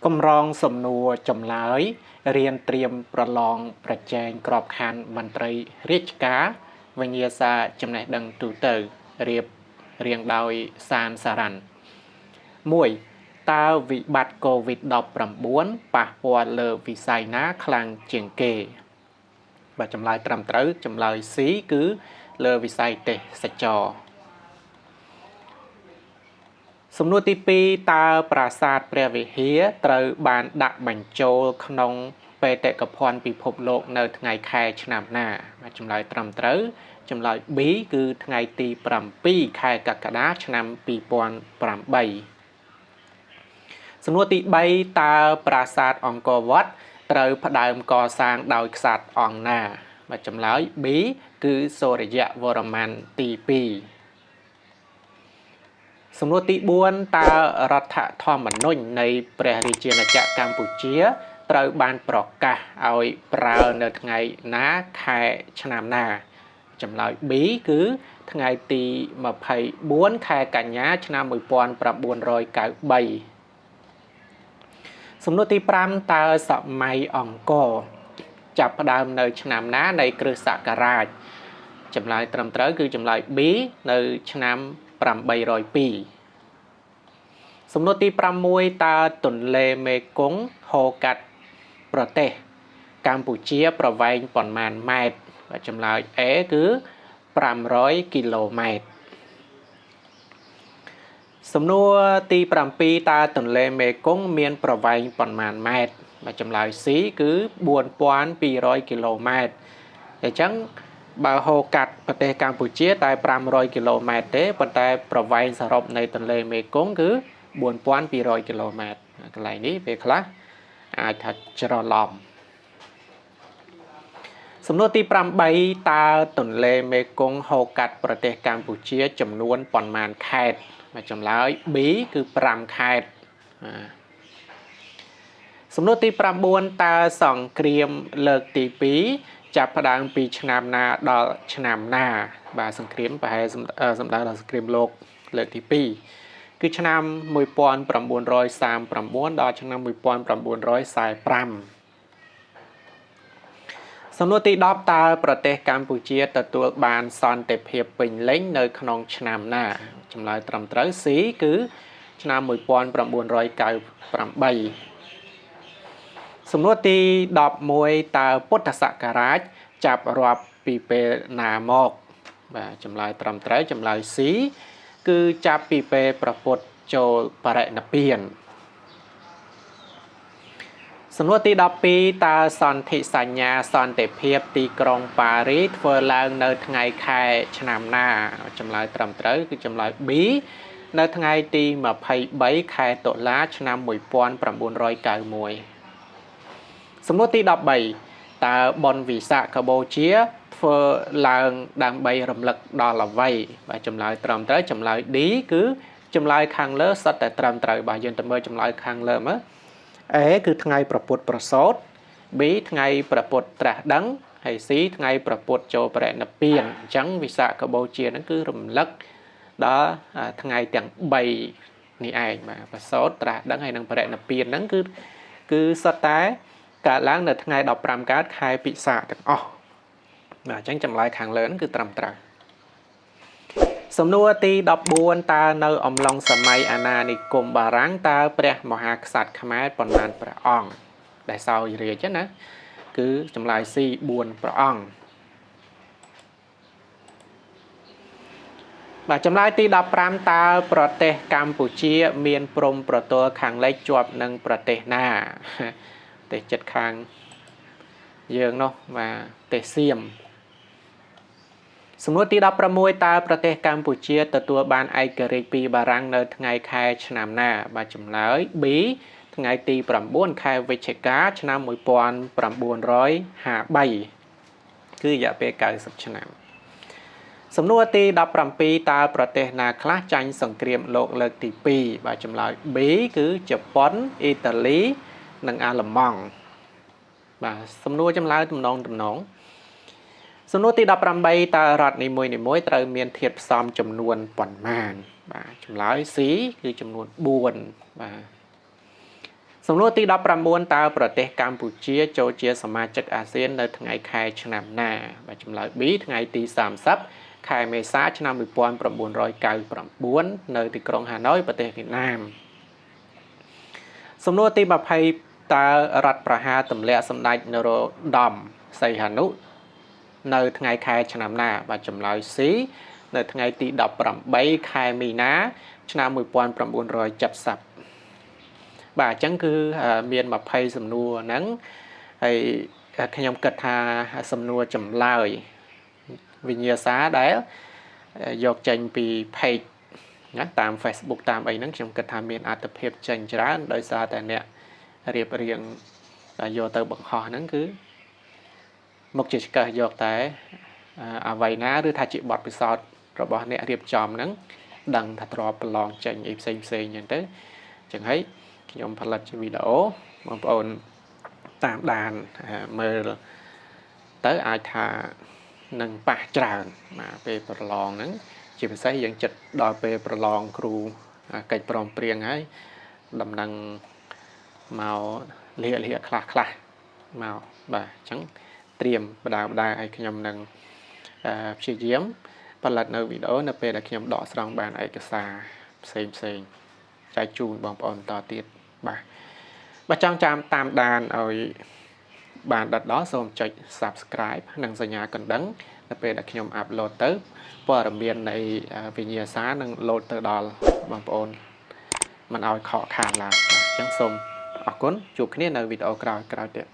Công rong sầm nùa chầm lái, riêng triềmประลองประแจงกรอบคันมนตรีរាជការវិញ្ញាសាចំណេះដឹងទូទៅរៀបរៀងដោយសានសារ៉ាន់1តើវិបត្តិ COVID-19 ប៉ះពាល់លើវិស័យណាខ្លាំងជាងគេបាទចម្លើយត្រឹមត្រូវចម្លើយ C គឺលើវិស័យទេសចរណ៍សំណួរទី2តើប្រាសាទព្រះវិហារត្រូវបានដាក់បញ្ចូលក្នុងបេតិកភណ្ឌពិភពលោកនៅថ្ងៃខែឆ្នាំណាបាទចម្លើយត្រឹមត្រូវចម្លើយ B គឺថ្ងៃទី7ខែកក្កដាឆ្នាំ2008សំណួរទី3តើប្រាសាទអង្គរវត្តត្រូវផ្ដើមកសាងដោយក្សត្រអង្គណាបាទចម្លើយ B គឺសូរ្យវរ្ម័នទី2សំណួរទី4តើរដ្ឋធម្មនុញ្ញនៃព្រះរាជាណាចក្រកម្ពុជាត្រូវបានប្រកាសឲ្យប្រើនៅថ្ងៃណាខែឆ្នាំណាចម្លើយ B គឺថ្ងៃទី24ខែកញ្ញាឆ្នាំ1993សំណួរទី5តើសម័យអង្គរចាប់ផ្ដើមនៅឆ្នាំណានៃគ្រិស្តសករាជចម្លើយត្រឹមត្រូវគឺចម្លើយ B នៅឆ្នាំ802សំណួរទី6តើទន្លេមេគង្គហូរកាត់ប្រទេសកម្ពុជាប្រវែងប៉ុន្មានម៉ែត្របាទចម្លើយ A គឺ500គីឡូម៉ែត្រសំណួរទី7តើទន្លេមេគង្គមានប្រវែងប៉ុន្មានម៉ែត្របាទចម្លើយ C គឺ4200គីឡូម៉ែត្រអញ្ចឹងបើហូរកាត់ប្រទេសកម្ពុជាតែ500គីឡូម៉ែត្រទេប៉ុន្តែប្រវែងសរុបនៃទន្លេមេគង្គគឺ4200គីឡូម៉ែត្រកន្លែងនេះពេលខ្លះអាចថាច្រឡំសំណួរទី8តើទន្លេមេគង្គហូរកាត់ប្រទេសកម្ពុជាចំនួនប៉ុន្មានខេត្តបាទចម្លើយ B គឺ5ខេត្តសំណួរទី9តើសង្គ្រាមលើកទី2ចាប់ផ្ដើមពីឆ្នាំណាដល់ឆ្នាំណាបាទសង្គ្រាមប្រហែលសម្ដៅដល់សង្គ្រាមលោកលើកទី2គឺឆ្នាំ1939ដល់ឆ្នាំ1945សំណួរទី10តើប្រទេសកម្ពុជាទទួលបានសន្តិភាពពេញលេញនៅក្នុងឆ្នាំណាចម្លើយត្រឹមត្រូវ C គឺឆ្នាំ1998សំណួរទី11តើពុទ្ធសករាជចាប់រាប់ពីពេលណាមកបាទចម្លើយត្រឹមត្រូវចម្លើយ C គឺចាប់ពីពេលព្រះពុទ្ធចូលបរិនិព្វានសំណួរទី12តើសន្ធិសញ្ញាសន្តិភាពទីក្រុងប៉ារីសធ្វើឡើងនៅថ្ងៃខែឆ្នាំណាចម្លើយត្រឹមត្រូវគឺចម្លើយ B នៅថ្ងៃទី23ខែតុលាឆ្នាំ1991សំណួរទី13តើបុណ្យវិសាខបូជាធ្វើឡើងដើម្បីរំលឹកដល់អ្វីបាទចម្លើយត្រឹមត្រូវចម្លើយ D គឺចម្លើយខាងលើសុទ្ធតែត្រឹមត្រូវបាទយើងទៅមើលចម្លើយខាងលើមើល A គឺថ្ងៃព្រះពុទ្ធប្រសូត B ថ្ងៃព្រះពុទ្ធត្រាស់ដឹងហើយ C ថ្ងៃព្រះពុទ្ធចូលបរិនិព្វានអញ្ចឹងវិសាខបូជាហ្នឹងគឺរំលឹកដល់ថ្ងៃទាំង3នេះឯងបាទប្រសូតត្រាស់ដឹងហើយនឹងបរិនិព្វានហ្នឹងគឺសុទ្ធតែកើតឡើងនៅថ្ងៃ15កើតខែពិសាខទាំងអស់បាទអញ្ចឹងចម្លើយខាងលើហ្នឹងគឺត្រឹមត្រូវសំណួរទី14តើនៅអំឡុងសម័យអាណានិគមបារាំងតើព្រះមហាក្សត្រខ្មែរប៉ុន្មានព្រះអង្គដែលសោយរាជណាគឺចម្លើយ C 4ព្រះអង្គបាទចម្លើយទី15តើប្រទេសកម្ពុជាមានព្រំប្រទល់ខាងលិចជាប់នឹងប្រទេសណាប្រទេសជិតខាងយើងនោះបាទប្រទេសសៀមសំណួរទី16តើប្រទេសកម្ពុជាទទួលបានឯករាជ្យពីបារាំងនៅថ្ងៃខែឆ្នាំណាបាទចម្លើយ B ថ្ងៃទី9ខែវិច្ឆិកាឆ្នាំ1953គឺរយៈពេល90ឆ្នាំសំណួរទី17តើប្រទេសណាខ្លះចាញ់សង្គ្រាមលោកលើកទី2បាទចម្លើយ B គឺជប៉ុនអ៊ីតាលីនិងអាល្លឺម៉ង់បាទសំណួរចម្លើយទំនងសំណួរទី18តើរដ្ឋនីមួយៗត្រូវមានធាតុផ្សំចំនួនប៉ុន្មានបាទចម្លើយ C គឺចំនួន4បាទ សំណួរទី19តើប្រទេសកម្ពុជាចូលជាសមាជិកអាស៊ាននៅថ្ងៃខែឆ្នាំណាបាទចម្លើយ B ថ្ងៃទី30ខែមេសាឆ្នាំ1999នៅទីក្រុងហាណូយប្រទេសវៀតណាមសំណួរទី20តើរដ្ឋប្រហារទម្លាក់សម្ដេចនរោត្តមសីហនុនៅថ្ងៃខែឆ្នាំណាបាទចម្លើយ C នៅថ្ងៃទី18ខែមីនាឆ្នាំ1970បាទអញ្ចឹងគឺមាន20សំណួរហ្នឹងហើយខ្ញុំគិតថាសំណួរចម្លើយវិញ្ញាសាដែលយកចេញពី page ណាតាម Facebook តាមអីហ្នឹងខ្ញុំគិតថាមានអត្ថភាពចេញច្រើនដោយសារតែអ្នករៀបរៀងយកទៅបង្ហោះហ្នឹងគឺមកជាឆ្កឹះយកតែអ្វីណាឬថាជាបទពិសោធន៍របស់អ្នករៀបចំហ្នឹងដឹងថាទ្របប្រឡងចេញអីផ្សេងអញ្ចឹងទៅអញ្ចឹងហើយខ្ញុំផលិតជាវីដេអូបងប្អូនតាមដានមើលទៅអាចថានឹងប៉ះច្រើនបាទពេលប្រឡងហ្នឹងជាពិសេសយើងចិត្តដល់ពេលប្រឡងគ្រូកិច្ចព្រមព្រៀងហើយដំណឹងមកលាខ្លះមកបាទអញ្ចឹងត្រៀមបដាឲ្យខ្ញុំនឹងព្យាយាមផលិតនៅវីដេអូនៅពេលដែលខ្ញុំដកស្រង់បានឯកសារផ្សេងចែកជូនបងប្អូនតទៀតបាទបើចង់តាមដានឲ្យបានដិតដល់សូមចុច Subscribe និងសញ្ញាកណ្ដឹងនៅពេលដែលខ្ញុំអាប់ឡូតទៅព័ត៌មាននៃវិញ្ញាសានឹងលោតទៅដល់បងប្អូនមិនឲ្យខកខានឡើយអញ្ចឹងសូមអរគុណជួបគ្នានៅវីដេអូក្រោយទៀត